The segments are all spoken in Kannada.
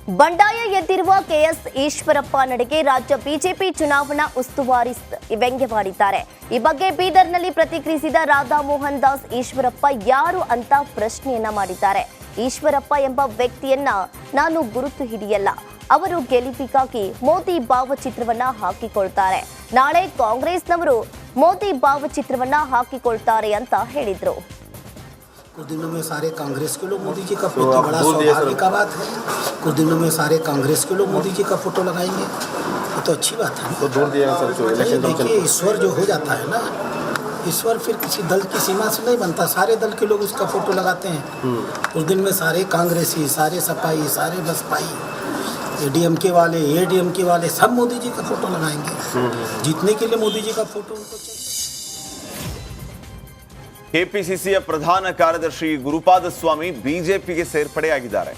ಬಂಡಾಯ ಎದ್ದಿರುವ ಕೆಎಸ್ ಈಶ್ವರಪ್ಪ ನಡೆಗೆ ರಾಜ್ಯ ಬಿಜೆಪಿ ಚುನಾವಣಾ ಉಸ್ತುವಾರಿ ವ್ಯಂಗ್ಯವಾಡಿದ್ದಾರೆ. ಈ ಬಗ್ಗೆ ಬೀದರ್ನಲ್ಲಿ ಪ್ರತಿಕ್ರಿಯಿಸಿದ ರಾಧಾ ಮೋಹನ್ ದಾಸ್ ಈಶ್ವರಪ್ಪ ಯಾರು ಅಂತ ಪ್ರಶ್ನೆಯನ್ನ ಮಾಡಿದ್ದಾರೆ. ಈಶ್ವರಪ್ಪ ಎಂಬ ವ್ಯಕ್ತಿಯನ್ನ ನಾನು ಗುರುತು ಹಿಡಿಯಲ್ಲ. ಅವರು ಗೆಲುವಿಗಾಗಿ ಮೋದಿ ಭಾವಚಿತ್ರವನ್ನ ಹಾಕಿಕೊಳ್ತಾರೆ. ನಾಳೆ ಕಾಂಗ್ರೆಸ್ನವರು ಮೋದಿ ಭಾವಚಿತ್ರವನ್ನ ಹಾಕಿಕೊಳ್ತಾರೆ ಅಂತ ಹೇಳಿದ್ರು. कुछ दिनों में सारे कांग्रेस के लोग मोदी जी का फोटो, बड़ा सौभाग्य का बात है। कुछ दिनों में सारे कांग्रेस के लोग मोदी जी का फोटो लगाएंगे, ये तो अच्छी बात है। तो जोड़ दिया सर जो इलेक्शन देखिए, ईश्वर जो हो जाता है ना, ईश्वर फिर किसी दल की सीमा से नहीं बनता, सारे दल के लोग उसका फोटो लगाते हैं। उस दिन में सारे कांग्रेसी, सारे सपाई, सारे बसपाई, ADMK वाले, ADMK वाले सब मोदी जी का फोटो लगाएंगे। जीतने के लिए मोदी जी का फोटो उनको चाहिए। ಕೆಪಿಸಿಸಿಯ ಪ್ರಧಾನ ಕಾರ್ಯದರ್ಶಿ ಗುರುಪಾದ ಸ್ವಾಮಿ ಬಿಜೆಪಿಗೆ ಸೇರ್ಪಡೆಯಾಗಿದ್ದಾರೆ.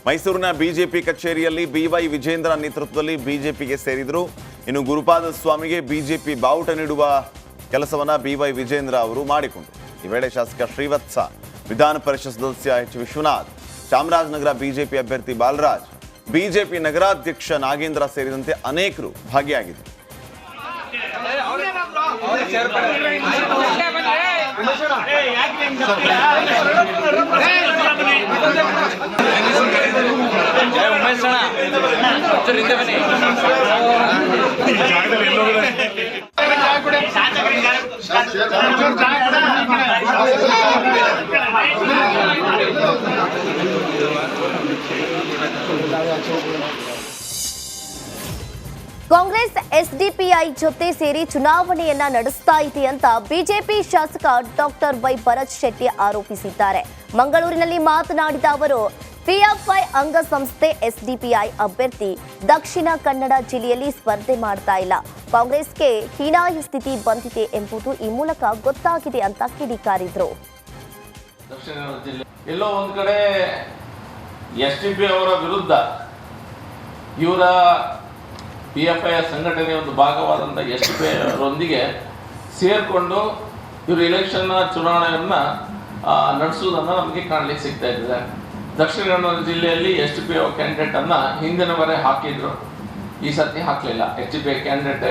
ಮೈಸೂರಿನ ಬಿಜೆಪಿ ಕಚೇರಿಯಲ್ಲಿ BY ವಿಜೇಂದ್ರ ನೇತೃತ್ವದಲ್ಲಿ ಬಿಜೆಪಿಗೆ ಸೇರಿದರು. ಇನ್ನು ಗುರುಪಾದ ಸ್ವಾಮಿಗೆ ಬಿಜೆಪಿ ಬಾವುಟ ನೀಡುವ ಕೆಲಸವನ್ನ BY ವಿಜೇಂದ್ರ ಅವರು ಮಾಡಿಕೊಂಡರು. ಈ ವೇಳೆ ಶಾಸಕ ಶ್ರೀವತ್ಸ, ವಿಧಾನ ಪರಿಷತ್ ಸದಸ್ಯ H ವಿಶ್ವನಾಥ್, ಚಾಮರಾಜನಗರ ಬಿಜೆಪಿ ಅಭ್ಯರ್ಥಿ ಬಾಲರಾಜ್, ಬಿಜೆಪಿ ನಗರಾಧ್ಯಕ್ಷ ನಾಗೇಂದ್ರ ಸೇರಿದಂತೆ ಅನೇಕರು ಭಾಗಿಯಾಗಿದ್ದರು. ಕಾಂಗ್ರೆಸ್ SDPI ಜೊತೆ ಸೇರಿ ಚುನಾವಣೆಯನ್ನ ನಡೆಸ್ತಾ ಇದೆ ಅಂತ ಬಿಜೆಪಿ ಶಾಸಕ ಡಾಕ್ಟರ್ ವೈ ಭರತ್ ಶೆಟ್ಟಿ ಆರೋಪಿಸಿದ್ದಾರೆ. ಮಂಗಳೂರಿನಲ್ಲಿ ಮಾತನಾಡಿದ ಅವರು, PFI ಅಂಗಸಂಸ್ಥೆ SDPI ಅಭ್ಯರ್ಥಿ ದಕ್ಷಿಣ ಕನ್ನಡ ಜಿಲ್ಲೆಯಲ್ಲಿ ಸ್ಪರ್ಧೆ ಮಾಡ್ತಾ ಇಲ್ಲ. ಕಾಂಗ್ರೆಸ್ಗೆ ಹೀನಾಯ ಸ್ಥಿತಿ ಬಂದಿದೆ ಎಂಬುದು ಈ ಮೂಲಕ ಗೊತ್ತಾಗಿದೆ ಅಂತ ಕಿಡಿಕಾರಿದ್ರು. ದಕ್ಷಿಣ ಕನ್ನಡ ಜಿಲ್ಲೆ ಎಲ್ಲೋ ಒಂದ್ ಕಡೆ SDPI ಅವರ ವಿರುದ್ಧ ಇವರ PFI ಸಂಘಟನೆಯ ಒಂದು ಭಾಗವಾದಂಥ SDPI ಅವರೊಂದಿಗೆ ಸೇರಿಕೊಂಡು ಇವರು ಎಲೆಕ್ಷನ್ ಚುನಾವಣೆಯನ್ನು ನಡೆಸುವುದನ್ನು ನಮಗೆ ಕಾಣಲಿಕ್ಕೆ ಸಿಗ್ತಾ ಇದ್ದಾರೆ. ದಕ್ಷಿಣ ಕನ್ನಡ ಜಿಲ್ಲೆಯಲ್ಲಿ SDPI ಕ್ಯಾಂಡಿಡೇಟನ್ನು ಹಿಂದಿನ ಬಾರಿ ಹಾಕಿದ್ರು, ಈ ಸತಿ ಹಾಕಲಿಲ್ಲ. SDPI ಕ್ಯಾಂಡಿಡೇಟ್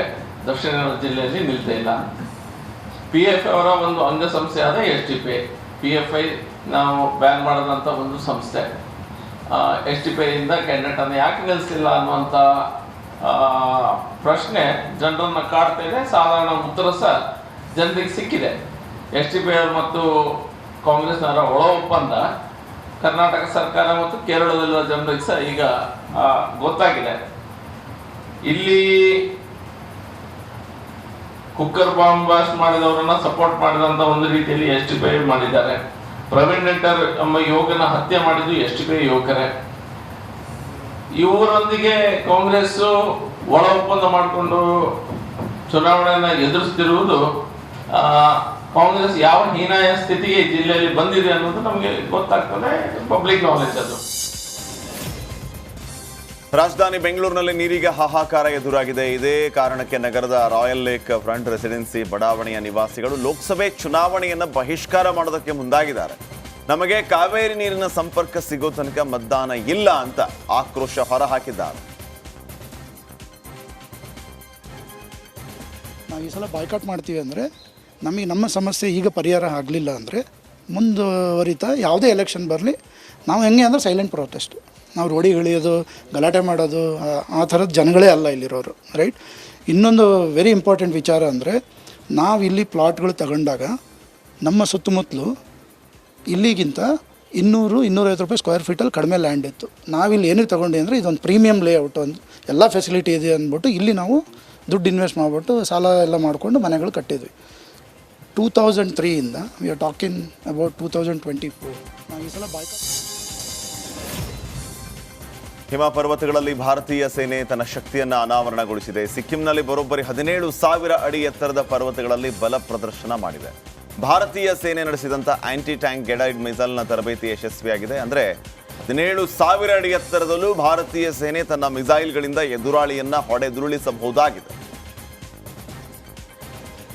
ದಕ್ಷಿಣ ಕನ್ನಡ ಜಿಲ್ಲೆಯಲ್ಲಿ ನಿಲ್ತಾ ಇಲ್ಲ. PFI ಅವರ ಒಂದು ಅಂಗಸಂಸ್ಥೆಯಾದ SDPI, PFI ನಾವು ಬ್ಯಾನ್ ಮಾಡಿದಂಥ ಒಂದು ಸಂಸ್ಥೆ. SDPI ಇಂದ ಕ್ಯಾಂಡಿಡೇಟನ್ನು ಯಾಕೆ ನಿಲ್ಲಿಸಿಲ್ಲ ಅನ್ನುವಂಥ ಪ್ರಶ್ನೆ ಜನರನ್ನು ಕಾಡ್ತಾ ಇದೆ. ಸಾಧಾರಣ ಉತ್ತರ ಸಹ ಜನರಿಗೆ ಸಿಕ್ಕಿದೆ. SDPI ಮತ್ತು ಕಾಂಗ್ರೆಸ್ನವರ ಒಳ ಒಪ್ಪಂದ ಕರ್ನಾಟಕ ಸರ್ಕಾರ ಮತ್ತು ಕೇರಳದಲ್ಲಿರುವ ಜನರಿಗೆ ಸಹ ಈಗ ಗೊತ್ತಾಗಿದೆ. ಇಲ್ಲಿ ಕುಕ್ಕರ್ ಬಾಂಬ್ ಬ್ಲಾಸ್ಟ್ ಮಾಡಿದವರನ್ನ ಸಪೋರ್ಟ್ ಮಾಡಿದಂಥ ಒಂದು ರೀತಿಯಲ್ಲಿ SDPI ಮಾಡಿದ್ದಾರೆ. ಪ್ರವೀಣ್ ನೆಟ್ಟರ್ ಎಂಬ ಯುವಕನ ಹತ್ಯೆ ಮಾಡಿದ್ದು SDPI ಯುವಕರೇ. ಇವರೊಂದಿಗೆ ಕಾಂಗ್ರೆಸ್ ಒಳ ಒಪ್ಪಂದ ಮಾಡಿಕೊಂಡು ಚುನಾವಣೆಯನ್ನು ಎದುರಿಸ್ತಿರುವುದು ಕಾಂಗ್ರೆಸ್ ಯಾವ ಹೀನಾಯ ಸ್ಥಿತಿಗೆ ಜಿಲ್ಲೆಯಲ್ಲಿ ಬಂದಿದೆ ಅನ್ನೋದು ನಮಗೆ ಗೊತ್ತಾಗ್ತದೆ, ಪಬ್ಲಿಕ್ ನಾಲೆಜ್ ಅದು. ರಾಜಧಾನಿ ಬೆಂಗಳೂರಿನಲ್ಲಿ ನೀರಿಗೆ ಹಾಹಾಕಾರ ಎದುರಾಗಿದೆ. ಇದೇ ಕಾರಣಕ್ಕೆ ನಗರದ ರಾಯಲ್ ಲೇಕ್ ಫ್ರಂಟ್ ರೆಸಿಡೆನ್ಸಿ ಬಡಾವಣೆಯ ನಿವಾಸಿಗಳು ಲೋಕಸಭೆ ಚುನಾವಣೆಯನ್ನು ಬಹಿಷ್ಕಾರ ಮಾಡೋದಕ್ಕೆ ಮುಂದಾಗಿದ್ದಾರೆ. ನಮಗೆ ಕಾವೇರಿ ನೀರಿನ ಸಂಪರ್ಕ ಸಿಗೋ ತನಕ ಮತದಾನ ಇಲ್ಲ ಅಂತ ಆಕ್ರೋಶ ಹೊರಹಾಕಿದ್ದಾರೆ. ನಾವು ಈ ಸಲ ಬಾಯ್ಕಾಟ್ ಮಾಡ್ತೀವಿ ಅಂದರೆ ನಮಗೆ ನಮ್ಮ ಸಮಸ್ಯೆ ಈಗ ಪರಿಹಾರ ಆಗಲಿಲ್ಲ ಅಂದರೆ ಮುಂದುವರಿತಾ ಯಾವುದೇ ಎಲೆಕ್ಷನ್ ಬರಲಿ ನಾವು ಹೆಂಗೆ ಅಂದರೆ ಸೈಲೆಂಟ್ ಪ್ರೊಟೆಸ್ಟ್. ನಾವು ರೋಡಿಗೆ ಇಳಿಯೋದು, ಗಲಾಟೆ ಮಾಡೋದು ಆ ಥರದ ಜನಗಳೇ ಅಲ್ಲ ಇಲ್ಲಿರೋರು, ರೈಟ್. ಇನ್ನೊಂದು ವೆರಿ ಇಂಪಾರ್ಟೆಂಟ್ ವಿಚಾರ ಅಂದರೆ ನಾವು ಇಲ್ಲಿ ಪ್ಲಾಟ್ಗಳು ತಗೊಂಡಾಗ ನಮ್ಮ ಸುತ್ತಮುತ್ತಲು ಇಲ್ಲಿಗಿಂತ 200-250 ರೂಪಾಯಿ ಸ್ಕ್ವೇರ್ ಫೀಟಲ್ಲಿ ಕಡಿಮೆ ಲ್ಯಾಂಡ್ ಇತ್ತು. ನಾವಿಲ್ಲಿ ಏನಕ್ಕೆ ತೊಗೊಂಡು ಅಂದರೆ ಇದೊಂದು ಪ್ರೀಮಿಯಂ ಲೇಔಟ್, ಒಂದು ಎಲ್ಲ ಫೆಸಿಲಿಟಿ ಇದೆ ಅಂದ್ಬಿಟ್ಟು ಇಲ್ಲಿ ನಾವು ದುಡ್ಡು ಇನ್ವೆಸ್ಟ್ ಮಾಡಿಬಿಟ್ಟು ಸಾಲ ಎಲ್ಲ ಮಾಡಿಕೊಂಡು ಮನೆಗಳು ಕಟ್ಟಿದ್ವಿ. 2003ಇಂದ ವಿ ಆರ್ ಟಾಕಿಂಗ್ ಅಬೌಟ್ 2024. ನಾವು ಈ ಸಲ ಹಿಮ ಪರ್ವತಗಳಲ್ಲಿ ಭಾರತೀಯ ಸೇನೆ ತನ್ನ ಶಕ್ತಿಯನ್ನು ಅನಾವರಣಗೊಳಿಸಿದೆ. ಸಿಕ್ಕಿಂನಲ್ಲಿ ಬರೋಬ್ಬರಿ 17,000 ಅಡಿ ಎತ್ತರದ ಪರ್ವತಗಳಲ್ಲಿ ಬಲ ಪ್ರದರ್ಶನ ಮಾಡಿದೆ. ಭಾರತೀಯ ಸೇನೆ ನಡೆಸಿದಂಥ ಆಂಟಿ ಟ್ಯಾಂಕ್ ಗೈಡೆಡ್ ಮಿಸೈಲ್ನ ತರಬೇತಿ ಯಶಸ್ವಿಯಾಗಿದೆ. ಅಂದರೆ 17,000 ಅಡಿ ಎತ್ತರದಲ್ಲೂ ಭಾರತೀಯ ಸೇನೆ ತನ್ನ ಮಿಸೈಲ್ಗಳಿಂದ ಎದುರಾಳಿಯನ್ನ ಹೊಡೆದುರುಳಿಸಬಹುದಾಗಿದೆ.